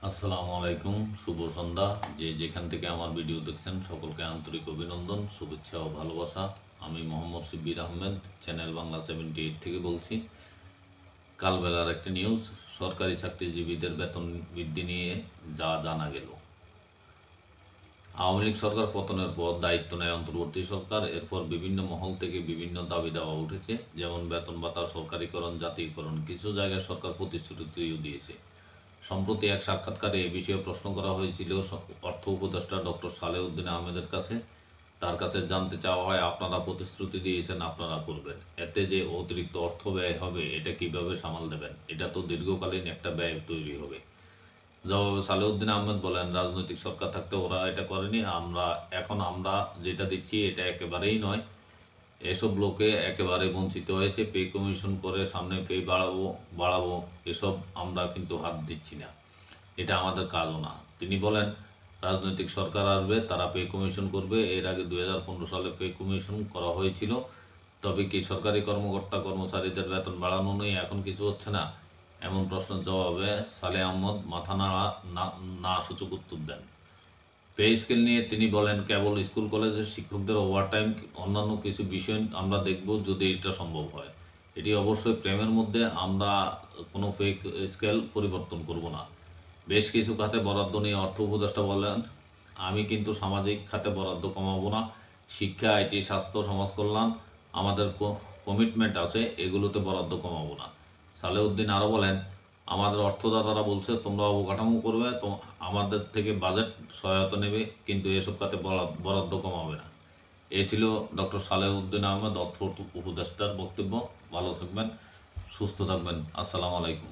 আসসালামু আলাইকুম, শুভ সন্ধ্যা। যেখান থেকে আমার ভিডিও দেখছেন সকলকে আন্তরিক অভিনন্দন, শুভেচ্ছা ও ভালোবাসা। আমি মোহাম্মদ শিব্বির আহমেদ, চ্যানেল বাংলা 78 থেকে বলছি। কালবেলার একটি নিউজ, সরকারি চাকরিজীবীদের বেতন বৃদ্ধি নিয়ে যা জানা গেল। আওয়ামী লীগ সরকার পতনের পর দায়িত্ব নেয় অন্তর্বর্তী সরকার। এরপর বিভিন্ন মহল থেকে বিভিন্ন দাবি দেওয়া উঠেছে, যেমন বেতন ভাতা, সরকারিকরণ, জাতীয়করণ। কিছু জায়গায় সরকার প্রতিশ্রুতিও দিয়েছে। সম্প্রতি এক সাক্ষাৎকারে এ বিষয়ে প্রশ্ন করা হয়েছিল অর্থ উপদেষ্টা ডক্টর সালেউদ্দিন আহমেদের কাছে। তার কাছে জানতে চাওয়া হয়, আপনারা প্রতিশ্রুতি দিয়েছেন, আপনারা করবেন, এতে যে অতিরিক্ত অর্থ ব্যয় হবে এটা কিভাবে সামাল দেবেন? এটা তো দীর্ঘকালীন একটা ব্যয় তৈরি হবে। জবাবে সালেউদ্দিন আহমেদ বলেন, রাজনৈতিক সরকার থাকতে ওরা এটা করেনি, আমরা যেটা দিচ্ছি এটা একেবারেই নয়। এসব লোকে একেবারে বঞ্চিত হয়েছে। পে কমিশন করে সামনে পে বাড়াবো এসব আমরা কিন্তু হাত দিচ্ছি না, এটা আমাদের কাজও না। তিনি বলেন, রাজনৈতিক সরকার আসবে, তারা পে কমিশন করবে। এর আগে 2015 সালে পে কমিশন করা হয়েছিল। তবে কি সরকারি কর্মকর্তা কর্মচারীদের বেতন বাড়ানো নেই, এখন কিছু হচ্ছে না? এমন প্রশ্নের জবাবে সালে আহমদ মাথা নাড়া না সূচক উত্তর দেন। পে স্কেল নিয়ে তিনি বলেন, কেবল স্কুল কলেজের শিক্ষকদের ওভারটাইম, অন্যান্য কিছু বিষয় আমরা দেখব যদি এটা সম্ভব হয়। এটি অবশ্যই প্রেমের মধ্যে, আমরা কোনো পে স্কেল পরিবর্তন করব না। বেশ কিছু খাতে বরাদ্দ নিয়ে অর্থ উপদেষ্টা বলেন, আমি কিন্তু সামাজিক খাতে বরাদ্দ কমাবো না। শিক্ষা, আইটি, স্বাস্থ্য, সমাজ কল্যাণ আমাদের কমিটমেন্ট আছে, এগুলোতে বরাদ্দ কমাবো না। সালেউদ্দিন আরও বলেন, আমাদের অর্থদাতারা বলছে তোমরা অবকাঠামো করবে, তো আমাদের থেকে বাজেট সহায়তা নেবে, কিন্তু এসব খাতে বরাদ্দ কমাবে না। এ ছিল ডক্টর সালেউদ্দিন আহমেদ, অর্থ উপদেষ্টার বক্তব্য। ভালো থাকবেন, সুস্থ থাকবেন। আসসালামু আলাইকুম।